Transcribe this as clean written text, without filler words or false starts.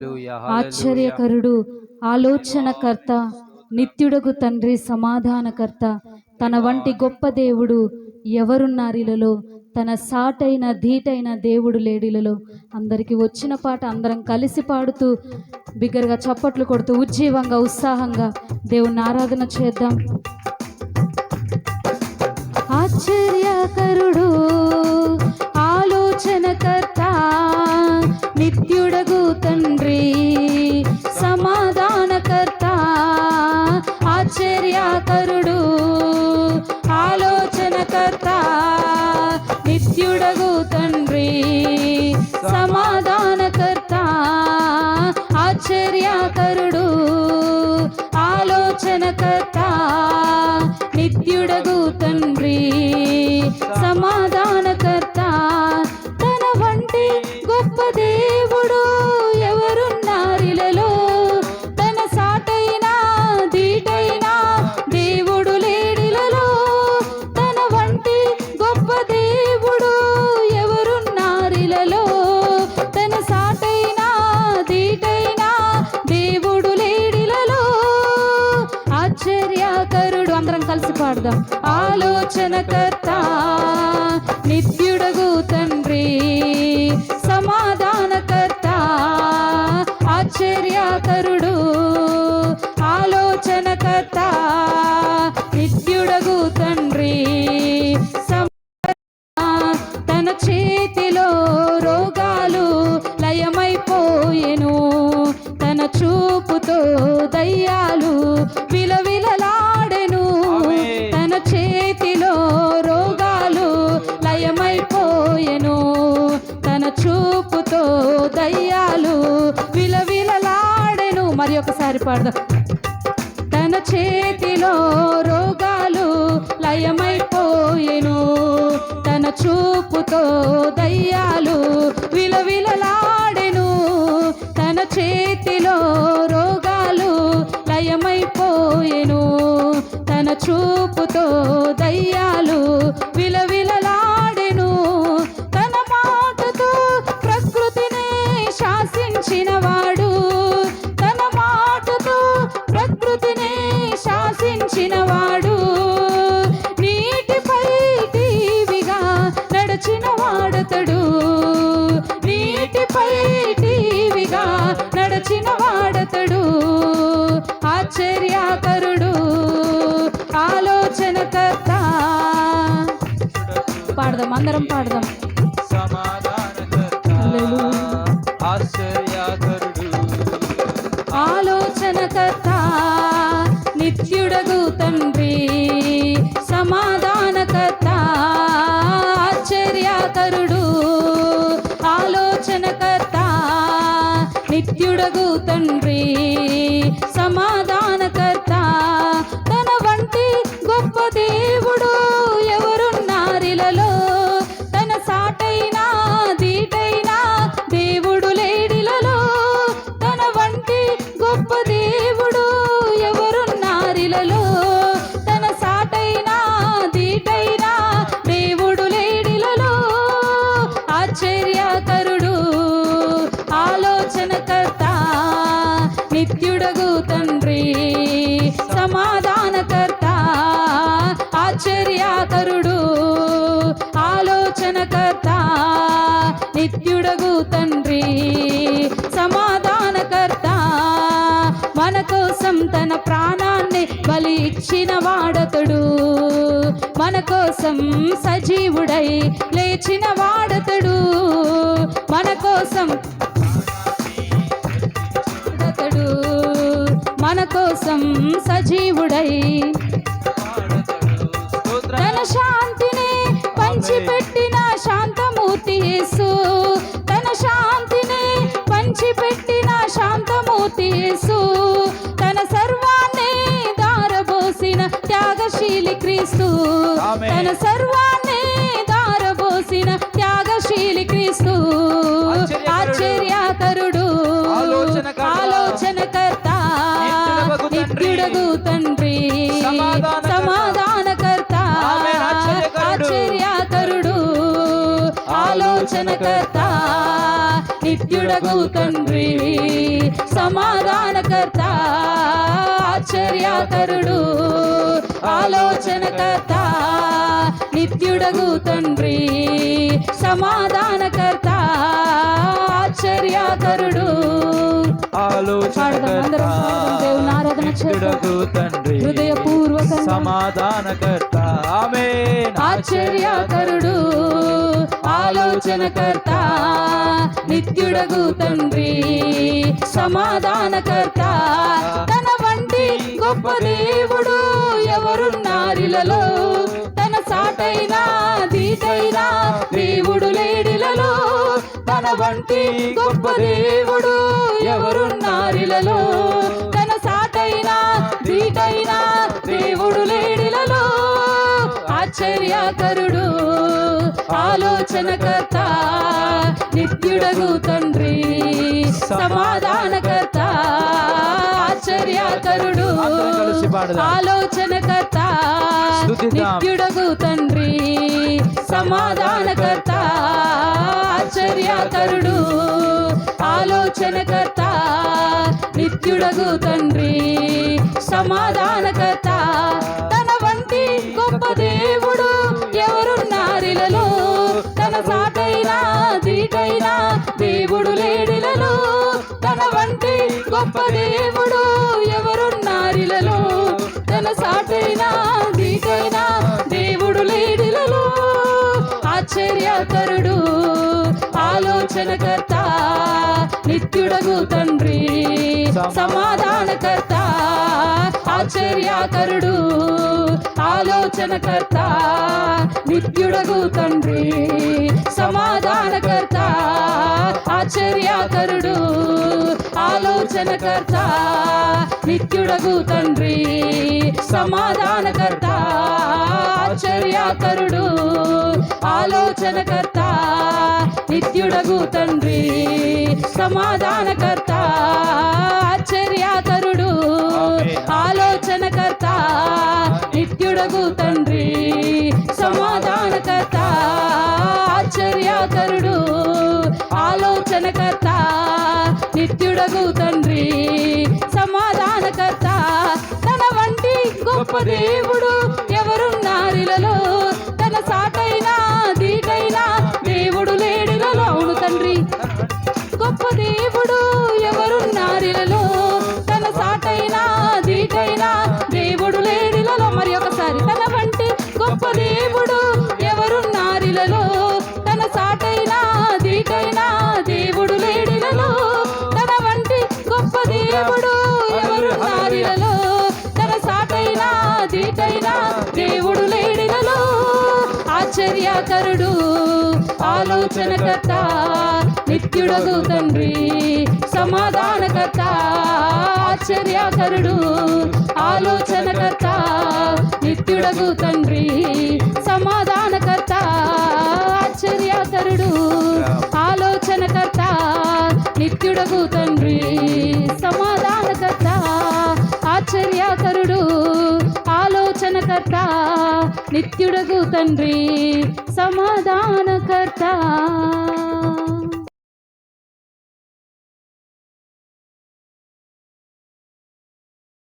ఆశ్చర్యకరుడు, ఆలోచనకర్త, నిత్యుడగు తండ్రి, సమాధానకర్త, తన వంటి గొప్ప దేవుడు ఎవరున్నారిలలో, తన సాటైన ధీటైన దేవుడు లేడిలలో. అందరికి వచ్చిన పాట అందరం కలిసి పాడుతూ బిగ్గరగా చప్పట్లు కొడుతూ ఉజ్జీవంగా ఉత్సాహంగా దేవుణ్ణి ఆరాధన చేద్దాం. ఆశ్చర్యకరుడు, ఆలోచనకర్త, నిత్యుడగు తండ్రి, సమాధానకర్త. ఆశ్చర్యకరుడు, ఆలోచనకర్త, నిత్యుడగు తండ్రి, సమాధానకర్త. ఆశ్చర్యకరుడు, ఆలోచనకర్త, నిత్యుడగు తండ్రి, సమాధానకర్త. తన వంటి గొప్ప దేవుడు ఎవరున్నారిలలో, తన సాటైన ధీటైన దేవుడు లేడిలలో. తన వంటి గొప్ప దేవుడు ఎవరున్నారిలలో, తన సాటైన ధీటైన దేవుడు లేడిలలో. ఆశ్చర్యకరుడు, అందరం కలిసి పాడదాం. ఆలోచనకర్త, నిత్యుడగు తండ్రి, సమాధానకర్త. ఆశ్చర్యకరుడు, ఆలోచనకర్త, నిత్యుడగు తండ్రి, తన చేతిలో రోగాలు లయమైపోయెను, తన చూపుతో దయ్యాలు విలవిలలాడెను. తన చేతిలో రోగాలు లయమైపోయెను, తన చూపుతో దయ్యాలు విలవిలలాడెను. మరి ఒకసారి పాడదాం. తన చేతిలో రోగాలు లయమైపోయెను, తన చూపుతో దయ్యాలు విలవిలలాడెను. తన చేతిలో రోగాలు లయమైపోయెను, తన చూపుతో దయ్యాలు విలవిలలాడెను. తన మాటతో ప్రకృతిని శాసించినవాడు, తన మాటతో ప్రకృతిని శాసించినవాడు. నీటిపై టీవిగా నడిచిన వాడతడు, నీటిపై టీవిగా నడిచిన వాడతడు. ఆశ్చర్యకరుడు, ఆలోచనకర్త. పాడదాం, అందరం పాడదాం. ఆశ్చర్యకరుడు, ఆలోచనకర్త, నిత్యుడగు తండ్రి, సమాధానకర్త. ఆశ్చర్యకరుడు, ఆలోచనకర్త, నిత్యుడగు తండ్రి, సమాధానకర్త. తన వంటి గొప్ప దేవుడు ఎవరున్నారిలలో, తన సాటైన ధీటైన దేవుడు లేడిలలో. తన వంటి గొప్ప దేవుడు ఎవరున్నారిలలో, తన సాటైన ధీటైన దేవుడు లేడిలలో. ఆశ్చర్యకరుడు, ఆలోచనకర్త, నిత్యుడగు తండ్రి, సమాధానకర్త. ఆశ్చర్యకరుడు, ఆలోచనకర్త, నిత్యుడగు తండ్రి, సమాధానకర్త. మన కోసం తన ప్రాణాన్ని బలి ఇచ్చిన వాడతడు, మన కోసం సజీవుడై లేచిన వాడతడు. మన కోసం వాడతడు, మన కోసం సజీవుడై తన శాంతిని పంచిపెట్టిన శాంతమూర్తి యేసు. తన శాంతిని పంచిపెట్టిన శాంతమూర్తి యేసు. తన సర్వాన్ని దారబోసిన త్యాగశీలి క్రీస్తు. తన సర్వాన్ని దారబోసిన త్యాగశీలి క్రీస్తు. ఆశ్చర్యకరుడు, ఆలోచనకర్త, నిత్యుడగు తండ్రి, సమాధానకర్త. ఆశ్చర్యకరుడు, ఆలోచనకర్త, నిత్యుడగు తండ్రి సమాధానకర్త ఆశ్చర్యకరుడు ఆలోచనకర్త నిత్యుడగు తండ్రి సమాధానకర్త ఆశ్చర్యకరుడు ఆలోచనకర్త నిత్యుడగు తండ్రి హృదయపూర్వక సమాధానకర్త ఆమేన్ ఆశ్చర్యకరుడు ఆలోచనకర్త నిత్యుడగు తండ్రి సమాధానకర్త తన వంటి గొప్ప దేవుడు ఎవరున్నారిలలో తన సాటైన దీటైన దేవుడు లేడిలలో తన వంటి గొప్ప దేవుడు ఎవరున్నారిలలో తన సాటైన దీటైన దేవుడు లేడిలలో ఆశ్చర్యకరుడు ఆలోచనకర్త నిత్యుడగు తండ్రి సమాధానకర్త ఆశ్చర్యకరుడు ఆలోచనకర్త నిత్యుడగు తండ్రి సమాధానకర్త ఆశ్చర్యకరుడు ఆలోచనకర్త నిత్యుడగు తండ్రి సమాధానకర్త తన వంటి గొప్ప దేవుడు ఎవరున్నారిలలో తన సాటైన దీటైన దేవుడు లేడిలలో తన వంటి గొప్ప దేవుడు ఎవరున్నారిలలో తన సాటైన దీటైన దేవుడు లేడిలలో ఆశ్చర్యకరుడు ఆలోచనకర్త నిత్యుడగు తండ్రి సమాధానకర్త ఆశ్చర్యకరుడు ఆలోచనకర్త నిత్యుడగు తండ్రి సమాధానకర్త ఆశ్చర్యకరుడు ఆలోచనకర్త నిత్యుడగు తండ్రి సమాధానకర్త ఆశ్చర్యకరుడు ఆలోచనకర్త నిత్యుడగు తండ్రి సమాధానకర్త ఆశ్చర్యకరుడు ఆలోచనకర్త నిత్యుడగు తండ్రి సమాధానకర్త ఆశ్చర్యకరుడు ఆలోచనకర్త నిత్యుడగు తండ్రి సమాధానకర్త తన వంటి గొప్ప దేవుడు ఎవరున్నారిలలో తన సాటైన దీటైన దేవుడు లేడిలలో అవును తండ్రి గొప్ప దేవుడు ఎవరున్నారిలలో తన సాటైన దీటైన దేవుడు లేడిలలో మరి ఒకసారి తన వంటి గొప్ప దేవుడు ఎవరున్నారిలలో తన సాటైన దీటైన దేవుడు లేడిలలో తన వంటి గొప్ప దేవుడు ఎవరున్నారిలలో తన సాటైన దీటైన దేవుడు లేడిలలో ఆశ్చర్యకరుడు ఆలోచనకర్త నిత్యుడగు తండ్రి సమాధానకర్త ఆశ్చర్యకరుడు ఆలోచనకర్త నిత్యుడగు తండ్రి సమాధానకర్త ఆశ్చర్యకరుడు ఆలోచనకర్త నిత్యుడగు తండ్రి సమాధానకర్త ఆశ్చర్యకరుడు ఆలోచనకర్త నిత్యుడగు తండ్రి సమాధానకర్త